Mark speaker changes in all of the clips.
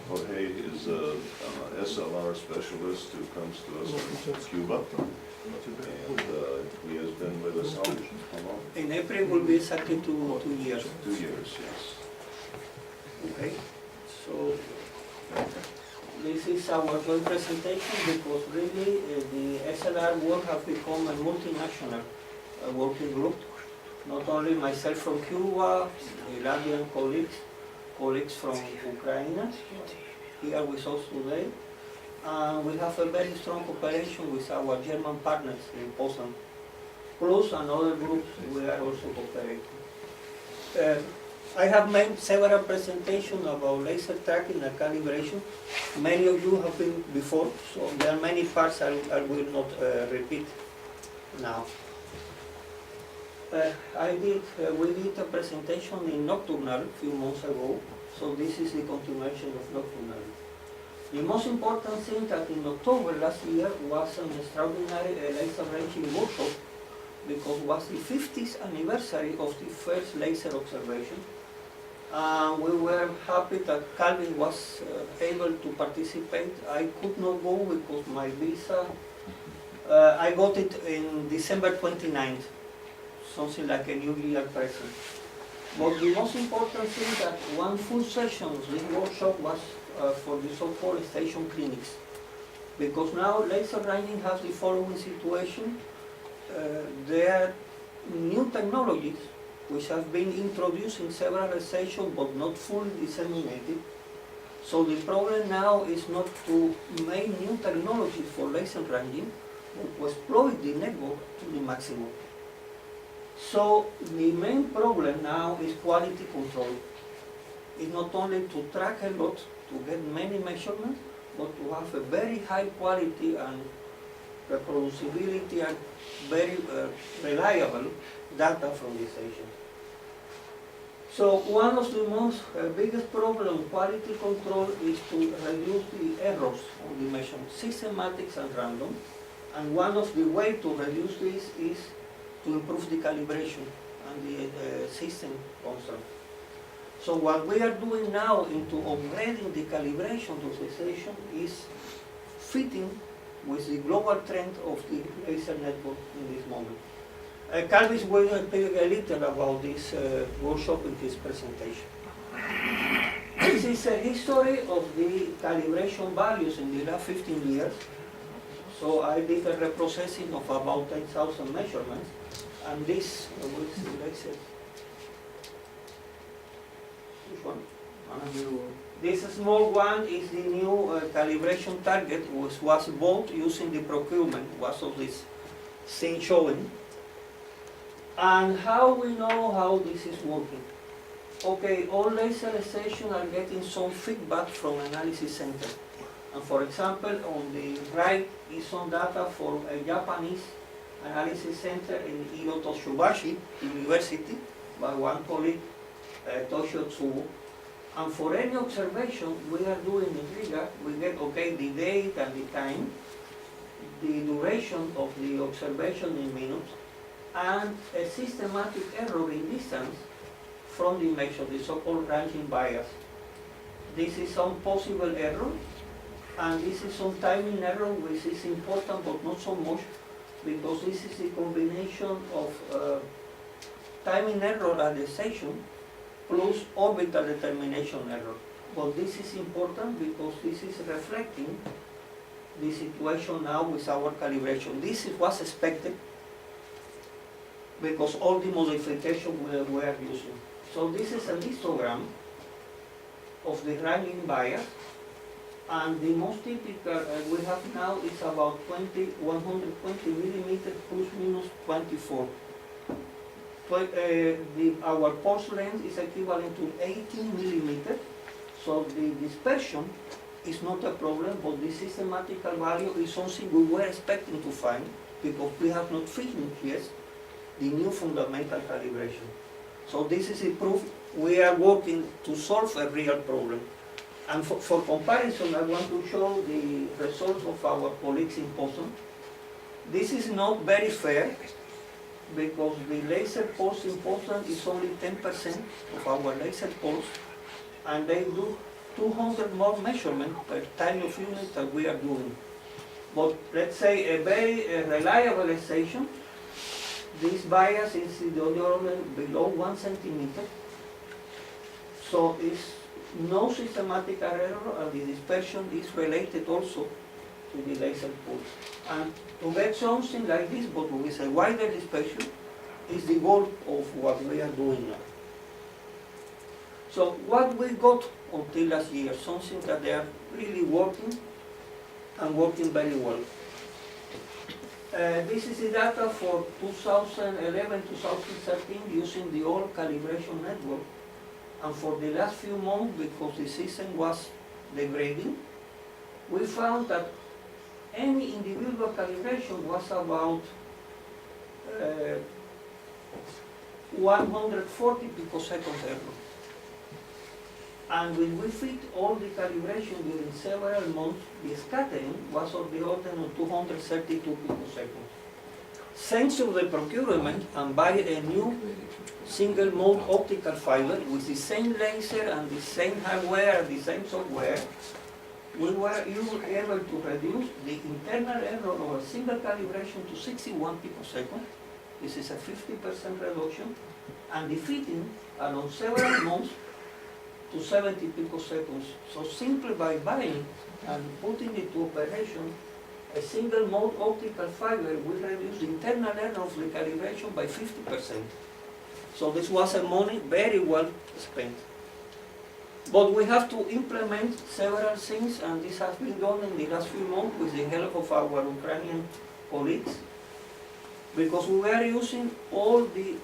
Speaker 1: Jorge is a SLR specialist who comes to us from Cuba, and he has been with us how long?
Speaker 2: In April will be exactly 2 years.
Speaker 1: 2 years, yes.
Speaker 2: Okay, so this is our joint presentation because really the SLR work has become a multinational working group. Not only myself from Cuba, the Latvian colleagues from Ukraine here with us today. We have a very strong cooperation with our German partners in Posen, plus another groups we are also cooperating. I have made several presentations about laser tracking and calibration. Many of you have been before, so there are many parts I will not repeat now. We did a presentation in Nocturnal a few months ago, so this is the continuation of Nocturnal. The most important thing that in October last year was an extraordinary laser ranging workshop because it was the 50th anniversary of the first laser observation. We were happy that Calvin was able to participate. I could not go because my visa, I got it in December 29th, something like a New Year present. But the most important thing that one full session of this workshop was for the so-called station clinics. Because now laser ranging has the following situation. There are new technologies which have been introduced in several stations but not fully disseminated. So the problem now is not to make new technologies for laser ranging, but to exploit the network to the maximum. So the main problem now is quality control. It's not only to track a lot, to get many measurements, but to have a very high quality and reproducibility and very reliable data from the station. So one of the most biggest problem in quality control is to reduce the errors on the measurement, systematics and random. And one of the ways to reduce this is to improve the calibration and the system constant. So what we are doing now into upgrading the calibration to the station is fitting with the global trend of the laser network in this moment. Calvis will speak a little about this workshop in his presentation. This is a history of the calibration values in the last 15 years. So I did a reprocessing of about 10,000 measurements, and this was the laser. Which one? This small one is the new calibration target, which was bought using the procurement, was of this thing showing. And how we know how this is working? Okay, all laser stations are getting some feedback from analysis center. And for example, on the right is some data from a Japanese analysis center in Hirotoshubashi University by one colleague, Toshio Tsubo. And for any observation we are doing in Riga, we get, okay, the date and the time, the duration of the observation in minutes, and a systematic error in distance from the measure, the so-called ranging bias. This is some possible error, and this is some timing error, which is important but not so much, because this is a combination of timing error at the station plus orbital determination error. But this is important because this is reflecting the situation now with our calibration. This is what's expected because all the modifications we are using. So this is a histogram of the ranging bias, and the most typical we have now is about 120 millimeters plus minus 24. Our pulse length is equivalent to 18 millimeters, so the dispersion is not a problem, but the systematical value is something we were expecting to find because we have not finished yet the new fundamental calibration. So this is a proof we are working to solve a real problem. And for comparison, I want to show the results of our colleagues in Posen. This is not very fair because the laser pulse in Posen is only 10% of our laser pulse, and they do 200 more measurements per time of unit that we are doing. But let's say a very reliable station, this bias is in the order below 1 centimeter. So it's no systematic error, and the dispersion is related also to the laser pulse. And to get something like this, but with a wider dispersion, is the goal of what we are doing now. So what we got until last year, something that they are really working and working very well. This is the data for 2011-2013 using the old calibration network. And for the last few months, because the system was degrading, we found that any individual calibration was about 140 picoseconds error. And when we fit all the calibration during several months, the scattering was of the order of 232 picoseconds. Thanks to the procurement and buy a new single mode optical fiber with the same laser and the same hardware and the same software, we were able to reduce the internal error of a single calibration to 61 picoseconds. This is a 50% reduction, and the fitting along several months to 70 picoseconds. So simply by buying and putting it to operation a single mode optical fiber, we reduce the internal error of the calibration by 50%. So this was a money very well spent. But we have to implement several things, and this has been done in the last few months with the help of our Ukrainian colleagues, because we were using all the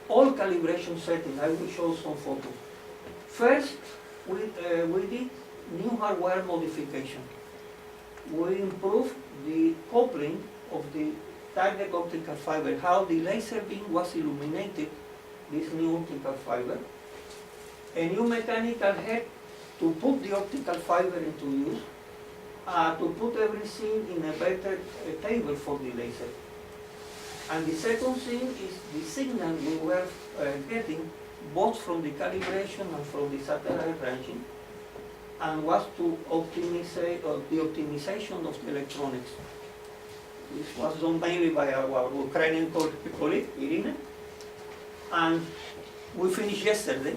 Speaker 2: all calibration settings. I will show some photos. First, we did new hardware modification. We improved the coupling of the target optical fiber, how the laser beam was illuminated, this new optical fiber. A new mechanical head to put the optical fiber into use, to put everything in a better table for the laser. And the second thing is the signal we were getting both from the calibration and from the satellite branching, and was to optimize the optimization of the electronics. This was done mainly by our Ukrainian colleague, Irina, and we finished yesterday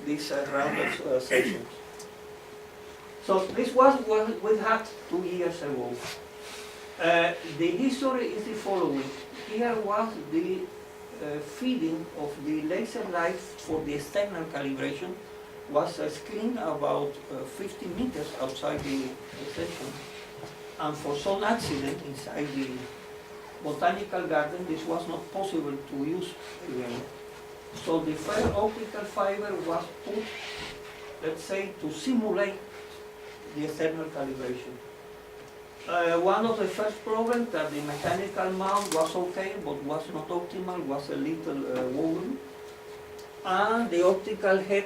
Speaker 2: this round of sessions. So this was what we had 2 years ago. The history is the following. Here was the feeding of the laser light for the external calibration, was a screen about 50 meters outside the station. And for some accident inside the botanical garden, this was not possible to use again. So the first optical fiber was put, let's say, to simulate the external calibration. One of the first problems that the mechanical mount was okay, but was not optimal, was a little wobbly. And the optical head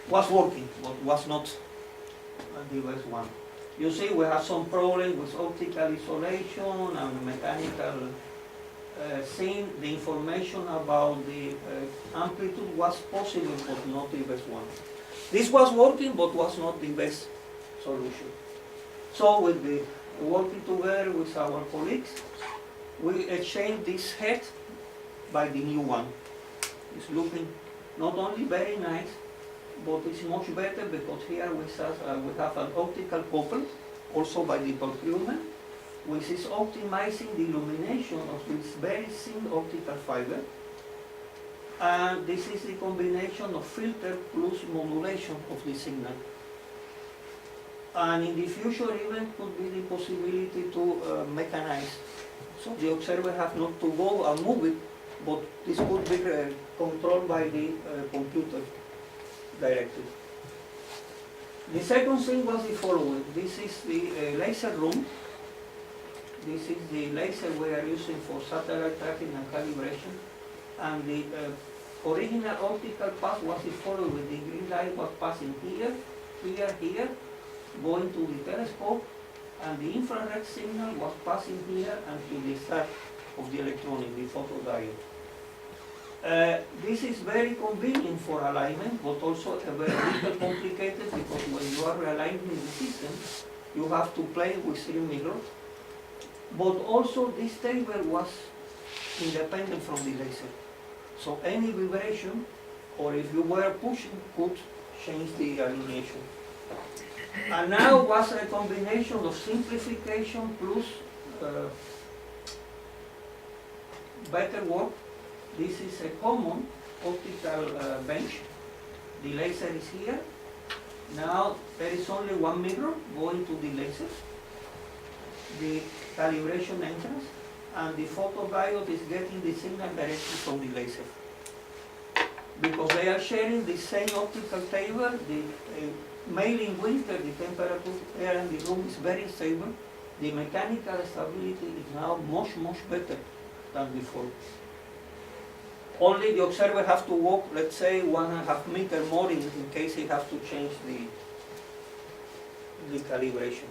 Speaker 2: was working, but was not the best one. You see, we have some problems with optical isolation and mechanical thing. The information about the amplitude was possible, but not the best one. This was working, but was not the best solution. So with the working together with our colleagues, we exchanged this head by the new one. It's looking not only very nice, but it's much better because here we have an optical couple, also by the procurement, which is optimizing the illumination of this very thin optical fiber. And this is the combination of filter plus modulation of the signal. And in the future even could be the possibility to mechanize. So the observer has not to go and move it, but this could be controlled by the computer directly. The second thing was the following. This is the laser room. This is the laser we are using for satellite tracking and calibration. And the original optical path was the following. The green light was passing here, here, here, going to the telescope, and the infrared signal was passing here and to the start of the electronic, the photodiode. This is very convenient for alignment, but also a very little complicated because when you are realigning the system, you have to play with 3 mirrors. But also this table was independent from the laser. So any vibration, or if you were pushing, could change the alignation. And now was a combination of simplification plus better work. This is a common optical bench. The laser is here. Now there is only 1 mirror going to the laser, the calibration entrance, and the photodiode is getting the signal directly from the laser. Because they are sharing the same optical table, mainly in winter the temperature here in the room is very stable. The mechanical stability is now much better than before. Only the observer has to walk, let's say, 1.5 meters more in case he has to change the calibration.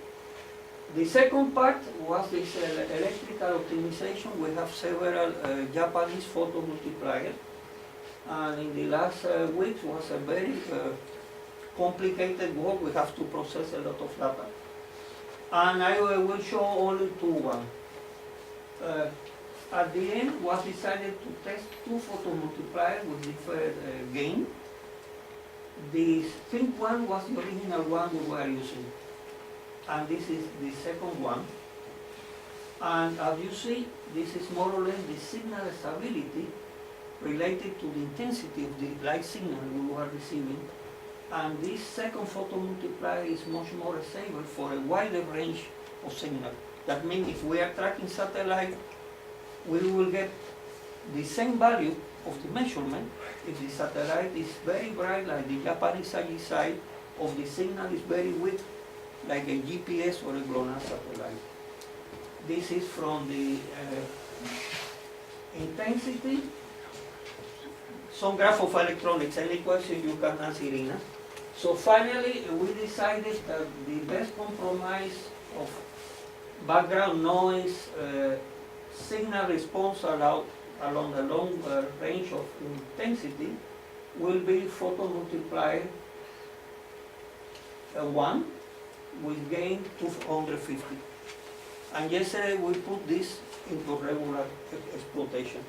Speaker 2: The second part was this electrical optimization. We have several Japanese photomultipliers, and in the last weeks was a very complicated work. We have to process a lot of data. And I will show only 2. At the end was decided to test 2 photomultipliers with different gain. The pink one was the original one we were using, and this is the second one. And as you see, this is more or less the signal stability related to the intensity of the light signal we were receiving. And this second photomultiplier is much more stable for a wider range of signal. That means if we are tracking satellite, we will get the same value of the measurement if the satellite is very bright, like the Japanese side, or the signal is very weak, like a GPS or a GLONASS satellite. This is from the intensity. Some graph of electronics. Any question you can ask Irina. So finally, we decided that the best compromise of background noise, signal response along the long range of intensity will be photomultiplier 1 with gain 250. And yesterday we put this into regular exploitation.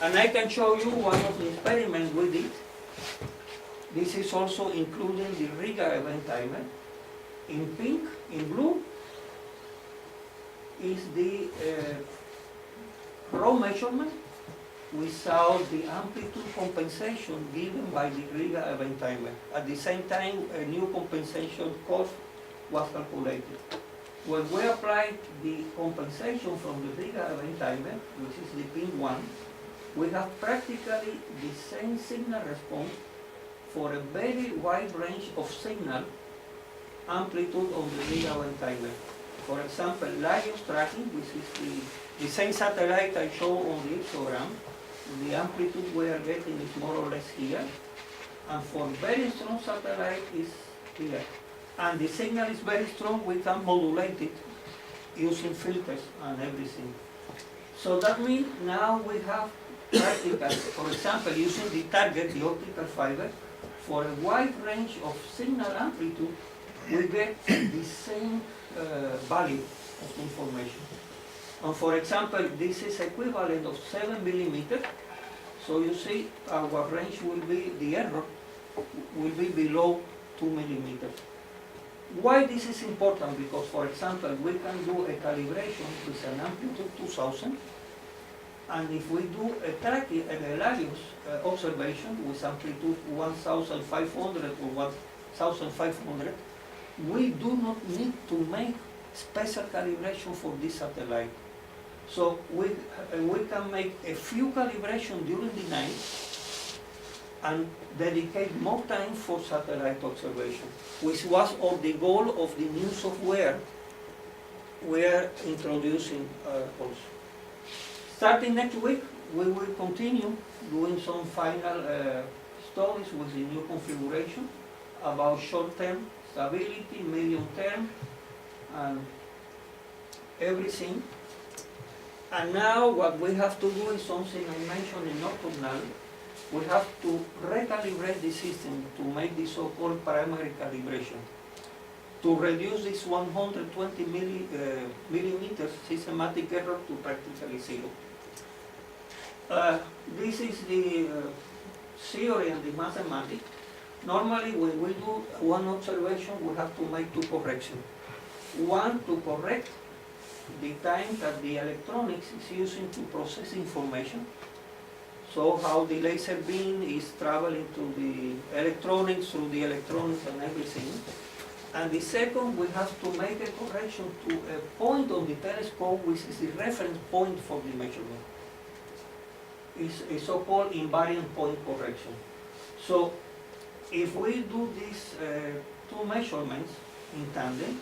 Speaker 2: And I can show you one of the experiments we did. This is also including the Riga event timer. In pink, in blue, is the raw measurement without the amplitude compensation given by the Riga event timer. At the same time, a new compensation curve was calculated. When we applied the compensation from the Riga event timer, which is the pink one, we have practically the same signal response for a very wide range of signal amplitude on the Riga event timer. For example, Lagos tracking, which is the same satellite I showed on the histogram, the amplitude we are getting is more or less here, and for very strong satellite is here. And the signal is very strong, we can modulate it using filters and everything. So that means now we have practical, for example, using the target, the optical fiber, for a wide range of signal amplitude, we get the same value of information. And for example, this is equivalent of 7 millimeters. So you see our range will be, the error will be below 2 millimeters. Why this is important? Because for example, we can do a calibration with an amplitude 2000, and if we do a tracking, a Lagos observation with amplitude 1500 or 1500, we do not need to make special calibration for this satellite. So we can make a few calibration during the night and dedicate more time for satellite observation, which was of the goal of the new software we are introducing also. Starting next week, we will continue doing some final studies with the new configuration about short-term stability, medium-term, and everything. And now what we have to do is something I mentioned in nocturnal. we have to recalibrate the system to make the so-called primary calibration, to reduce this 120 millimeters systematic error to practically zero. This is the theory and the mathematics. Normally, when we do one observation, we have to make two corrections. One, to correct the time that the electronics is using to process information. So how the laser beam is traveling to the electronics, through the electronics and everything. And the second, we have to make a correction to a point on the telescope, which is the reference point for the measurement. It's a so-called invariant point correction. So if we do these two measurements in tandem,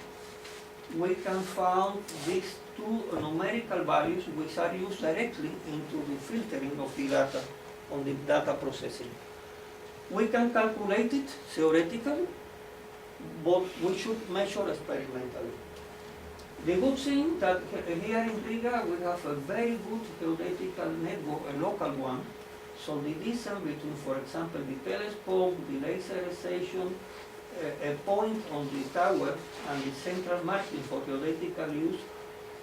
Speaker 2: we can find these two numerical values which are used directly into the filtering of the data on the data processing. We can calculate it theoretically, but we should measure experimentally. The good thing that here in Riga we have a very good geodetical network, a local one. So the distance between, for example, the telescope, the laser station, a point on the tower and the central marking for geodetical use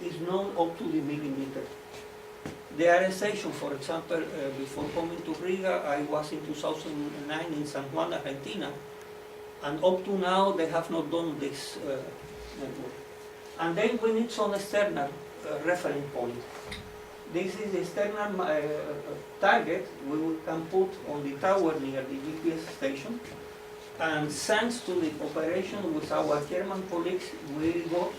Speaker 2: is known up to the millimeter. There are stations, for example, before coming to Riga, I was in 2009 in San Juan, Argentina, and up to now they have not done this network. And then we need some external reference point. This is the external target we can put on the tower near the GPS station. And thanks to the cooperation with our German colleagues, we got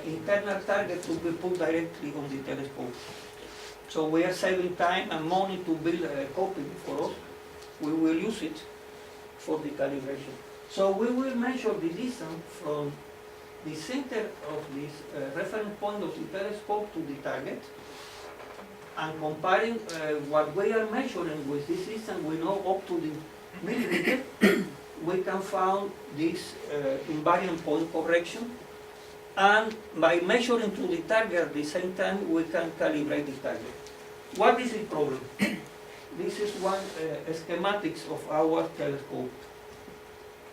Speaker 2: internal target to be put directly on the telescope. So we are saving time and money to build a copy for us. We will use it for the calibration. So we will measure the distance from the center of this reference point of the telescope to the target, and comparing what we are measuring with this distance, we know up to the millimeter, we can find this invariant point correction, and by measuring to the target at the same time, we can calibrate the target. What is the problem? This is one schematics of our telescope.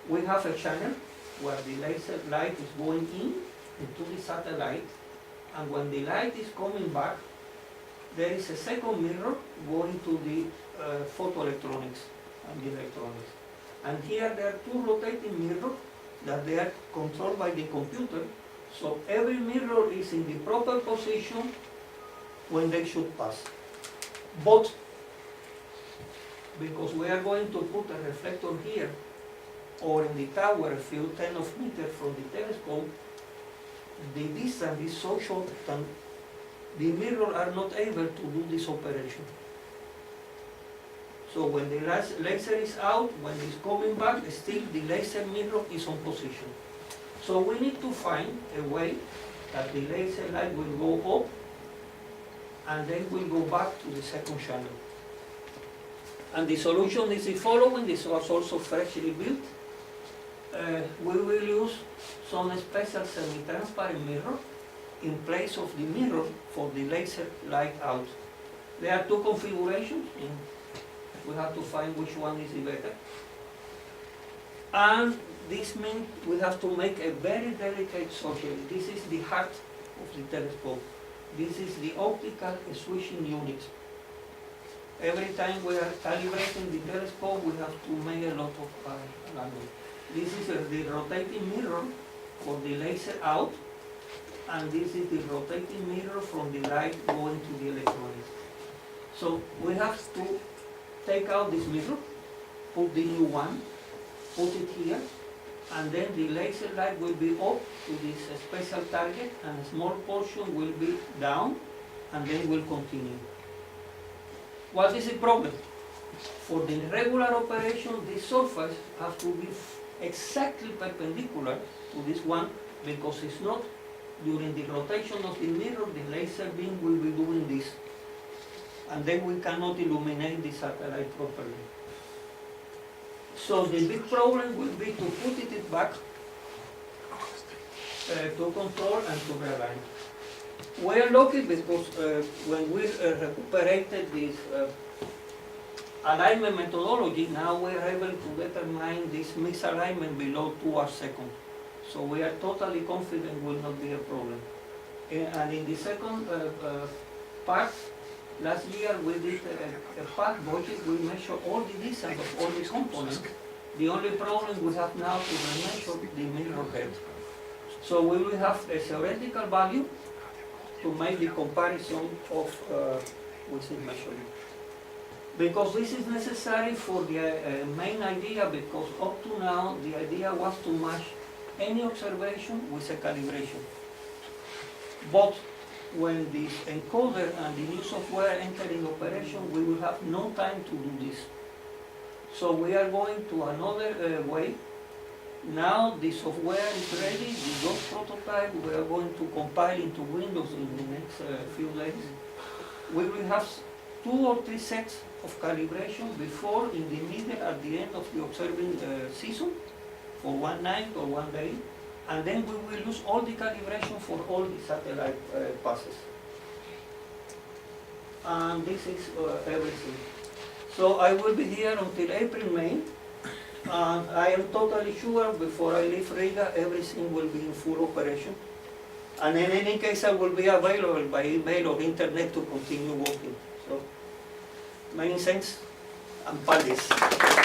Speaker 2: We have a channel where the laser light is going in into the satellite, and when the light is coming back, there is a second mirror going to the photoelectronics and the electronics. And here there are two rotating mirrors that they are controlled by the computer, so every mirror is in the proper position when they should pass. But because we are going to put a reflector here, or in the tower a few tens of meters from the telescope, the distance is so short that the mirrors are not able to do this operation. So when the laser is out, when it's coming back, still the laser mirror is on position. So we need to find a way that the laser light will go up and then will go back to the second channel. And the solution is the following. This was also freshly built. We will use some special semi-transparent mirror in place of the mirror for the laser light out. There are two configurations. We have to find which one is the better. And this means we have to make a very delicate surgery. This is the heart of the telescope. This is the optical switching unit. Every time we are calibrating the telescope, we have to make a lot of alignment. This is the rotating mirror for the laser out, and this is the rotating mirror from the light going to the electronics. So we have to take out this mirror, put the new one, put it here, and then the laser light will be up to this special target, and a small portion will be down, and then will continue. What is the problem? For the regular operation, this surface has to be exactly perpendicular to this one, because it's not during the rotation of the mirror, the laser beam will be doing this, and then we cannot illuminate the satellite properly. So the big problem will be to put it back, to control and to realign. We are lucky because when we recuperated this alignment methodology, now we are able to determine this misalignment below 2 hours second. So we are totally confident will not be a problem. And in the second part, last year we did a part budget, we measured all the distance of all the components. The only problem we have now to measure the mirror head. So we will have a theoretical value to make the comparison of which is measuring. Because this is necessary for the main idea, because up to now the idea was to match any observation with a calibration. But when this encoder and the new software enter in operation, we will have no time to do this. So we are going to another way. Now the software is ready, the DOS prototype, we are going to compile into Windows in the next few days. We will have 2 or 3 sets of calibration before, in the middle, at the end of the observing season, for 1 night or 1 day, and then we will use all the calibration for all the satellite passes. And this is everything. So I will be here until April, May, and I am totally sure before I leave Riga, everything will be in full operation. And in any case, I will be available by email or internet to continue working. So, many thanks, and Paldis.